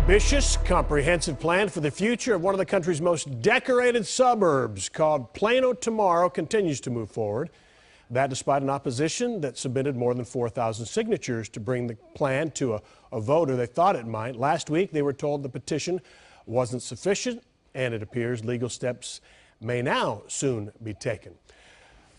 ambitious, comprehensive plan for the future of one of the country's most decorated suburbs, called Plano Tomorrow, continues to move forward. That despite an opposition that submitted more than 4,000 signatures to bring the plan to a voter they thought it might. Last week, they were told the petition wasn't sufficient, and it appears legal steps may now soon be taken.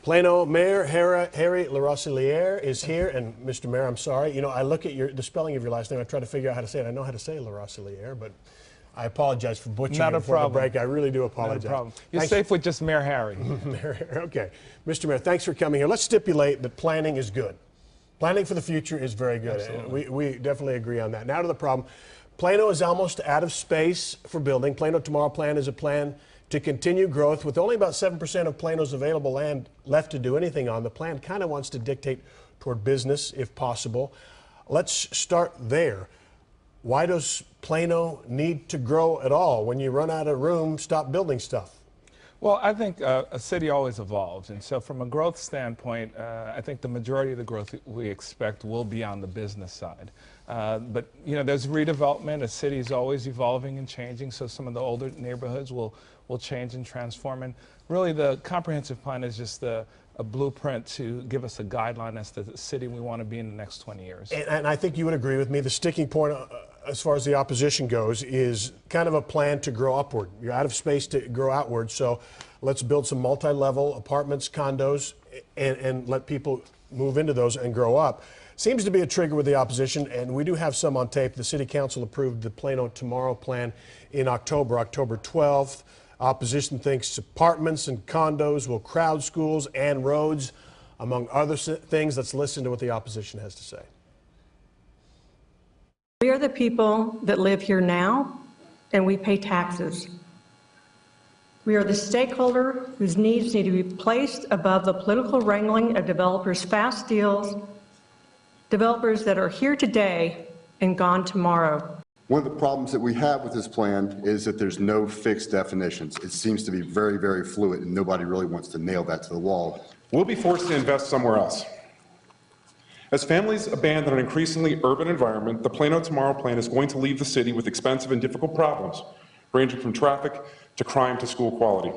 Plano Mayor Harry LaRosiliere is here, and Mr. Mayor, I'm sorry. You know, I look at the spelling of your last name. I try to figure out how to say it. I know how to say LaRosiliere, but I apologize for butchering it before the break. I really do apologize. Not a problem. You're safe with just Mayor Harry. Okay. Mr. Mayor, thanks for coming here. Let's stipulate that planning is good. Planning for the future is very good. We definitely agree on that. Now to the problem. Plano is almost out of space for building. Plano Tomorrow plan is a plan to continue growth with only about 7% of Plano's available land left to do anything on. The plan kind of wants to dictate toward business if possible. Let's start there. Why does Plano need to grow at all? When you run out of room, stop building stuff. Well, I think a city always evolves, and so from a growth standpoint, I think the majority of the growth we expect will be on the business side. But you know, there's redevelopment. A city is always evolving and changing, so some of the older neighborhoods will change and transform. And really, the comprehensive plan is just a blueprint to give us a guideline as to the city we want to be in the next 20 years. And I think you would agree with me. The sticking point, as far as the opposition goes, is kind of a plan to grow upward. You're out of space to grow outward, so let's build some multi-level apartments, condos, and let people move into those and grow up. Seems to be a trigger with the opposition, and we do have some on tape. The City Council approved the Plano Tomorrow plan in October 12th. Opposition thinks apartments and condos will crowd schools and roads, among other things. Let's listen to what the opposition has to say. We are the people that live here now, and we pay taxes. We are the stakeholder whose needs need to be placed above the political wrangling of developers' fast deals, developers that are here today and gone tomorrow. One of the problems that we have with this plan is that there's no fixed definitions. It seems to be very, very fluid, and nobody really wants to nail that to the wall. We'll be forced to invest somewhere else. As families abandon an increasingly urban environment, the Plano Tomorrow plan is going to leave the city with expensive and difficult problems, ranging from traffic to crime to school quality.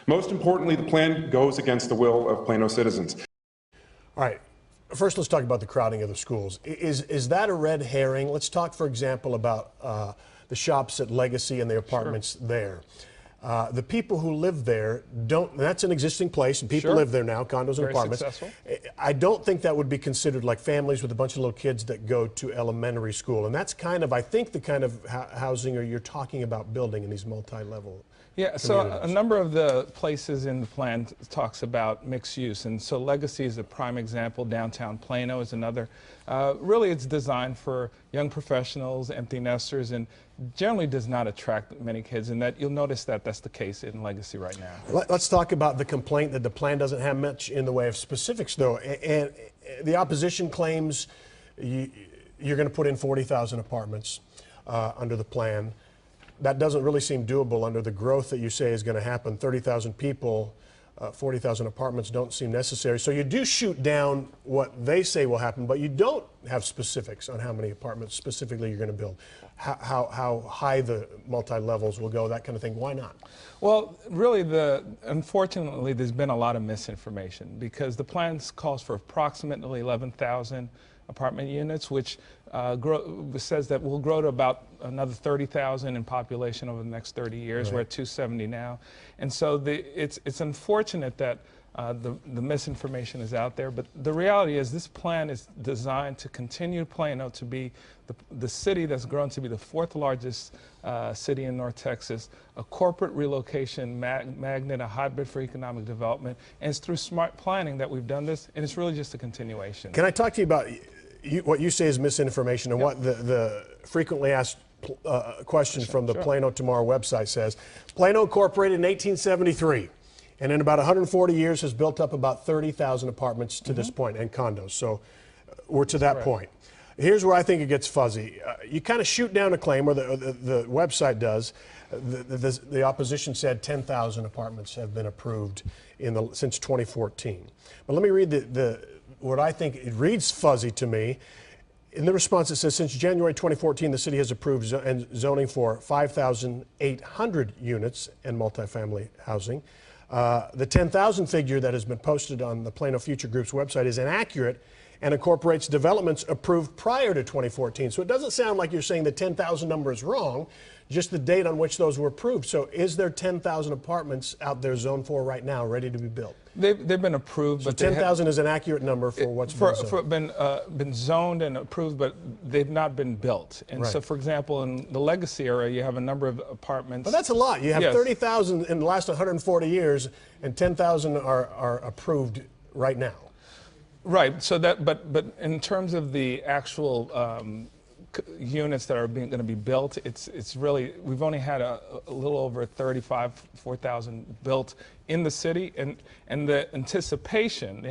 Most importantly, the plan goes against the will of Plano citizens. All right. First, let's talk about the crowding of the schools. Is that a red herring? Let's talk, for example, about the shops at Legacy and the apartments there. The people who live there don't, that's an existing place, and people live there now, condos and apartments. Successful. I don't think that would be considered like families with a bunch of little kids that go to elementary school. And that's kind of, I think, the kind of housing or you're talking about building in these multi-level. Yeah, so a number of the places in the plan talks about mixed use, and so Legacy is a prime example. Downtown Plano is another. Really, it's designed for young professionals, empty nesters, and generally does not attract many kids, and that you'll notice that that's the case in Legacy right now. Let's talk about the complaint that the plan doesn't have much in the way of specifics, though. And the opposition claims you're going to put in 40,000 apartments under the plan. That doesn't really seem doable under the growth that you say is going to happen. 30,000 people, 40,000 apartments don't seem necessary. So you do shoot down what they say will happen, but you don't have specifics on how many apartments specifically you're going to build, how high the multi-levels will go, that kind of thing. Why not? Well, really, unfortunately, there's been a lot of misinformation because the plan calls for approximately 11,000 apartment units, which says that we'll grow to about another 30,000 in population over the next 30 years. Right. We're at 270 now. And so it's unfortunate that the misinformation is out there, but the reality is this plan is designed to continue Plano to be the city that's grown to be the fourth largest city in North Texas, a corporate relocation magnet, a hotbed for economic development, and it's through smart planning that we've done this, and it's really just a continuation. Can I talk to you about what you say is misinformation and what the frequently asked question from the Plano Tomorrow website says? Plano incorporated in 1873. And in about 140 years has built up about 30,000 apartments to this point and condos. So we're to that point. Here's where I think it gets fuzzy. You kind of shoot down a claim, or the website does. The opposition said 10,000 apartments have been approved since 2014. But let me read what I think it reads fuzzy to me. In the response, it says, since January 2014, the city has approved zoning for 5,800 units and multifamily housing. The 10,000 figure that has been posted on the Plano Future Group's website is inaccurate and incorporates developments approved prior to 2014. So it doesn't sound like you're saying the 10,000 number is wrong, just the date on which those were approved. So is there 10,000 apartments out there zoned for right now, ready to be built? They've been approved, So but 10,000 is an accurate number for what's been zoned and approved, but they've not been built. And so, Right. for example, in the Legacy area, you have a number of apartments. But that's a lot. You have Yes. 30,000 in the last 140 years, and 10,000 are approved right now. Right. So that, but in terms of the actual units that are going to be built, it's really, we've only had a little over 4,000 built in the city, and the anticipation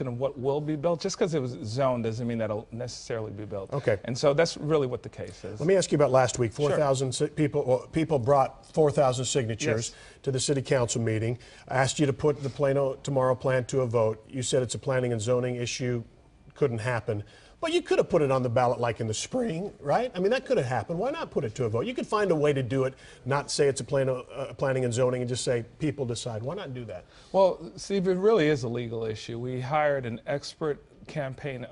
of what will be built, just because it was zoned doesn't mean that'll necessarily be built. Okay. And so that's really what the case is. Let me ask you about last week. 4,000 people brought 4,000 signatures Yes. to the city council meeting. I asked you to put the Plano Tomorrow plan to a vote. You said it's a planning and zoning issue, couldn't happen. But you could have put it on the ballot like in the spring, right? I mean, that could have happened. Why not put it to a vote? You could find a way to do it, not say it's a planning and zoning, and just say people decide. Why not do that? Well, Steve, it really is a legal issue. We hired an expert campaign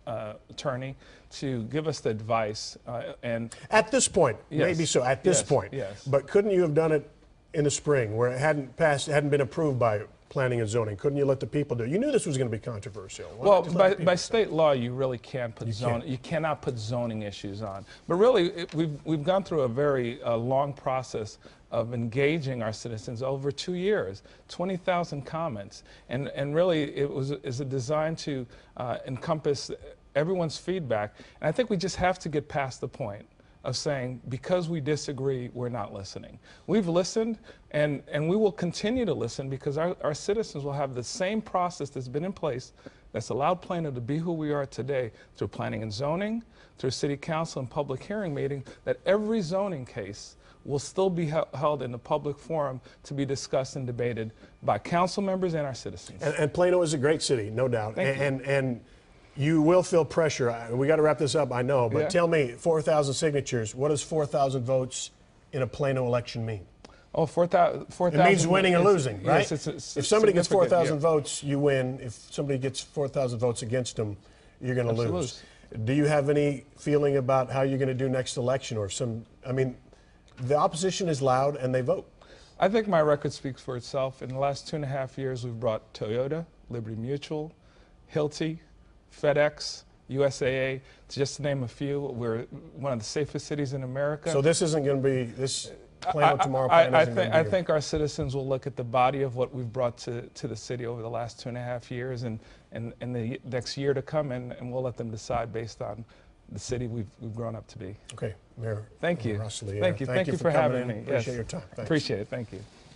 attorney to give us the advice, and At this point, Yes. maybe so. At this Yes, point, yes. But couldn't you have done it in the spring, where it hadn't passed, hadn't been approved by planning and zoning? Couldn't you let the people do it? You knew this was going to be controversial. Why well, not just let the by people state law, you really can't put you cannot put zoning issues on. But really, we've gone through a very long process of engaging our citizens over 2 years, 20,000 comments, and really is a design to encompass everyone's feedback. And I think we just have to get past the point of saying, because we disagree, we're not listening. We've listened, and we will continue to listen, because our citizens will have the same process that's been in place that's allowed Plano to be who we are today, through planning and zoning, through city council and public hearing meeting, that every zoning case will still be held in the public forum to be discussed and debated by council members and our citizens. And Plano is a great city, no doubt. Thank you. And you will feel pressure. We got to wrap this up, I know, but Yeah. tell me, 4,000 signatures, what does 4,000 votes in a Plano election mean? Oh, 4,000. It means winning or losing, right? Yes, it's if somebody gets significant, 4,000 yeah. votes, you win. If somebody gets 4,000 votes against them, you're going to Absolutely. lose. Do you have any feeling about how you're going to do next election, or I mean, the opposition is loud and they vote. I think my record speaks for itself. In the last 2.5 years, we've brought Toyota, Liberty Mutual, Hilti, FedEx, USAA, just to name a few. We're one of the safest cities in America. So this isn't going to be this Plano Tomorrow plan. I think our citizens will look at the body of what we've brought to the city over the last 2.5 years and the next year to come, and we'll let them decide based on the city we've grown up to be. Okay, Mayor. Thank you. Russell, Thank you. Thank you for coming having in. me. Appreciate Yes. your time. Thanks. Appreciate it. Thank you.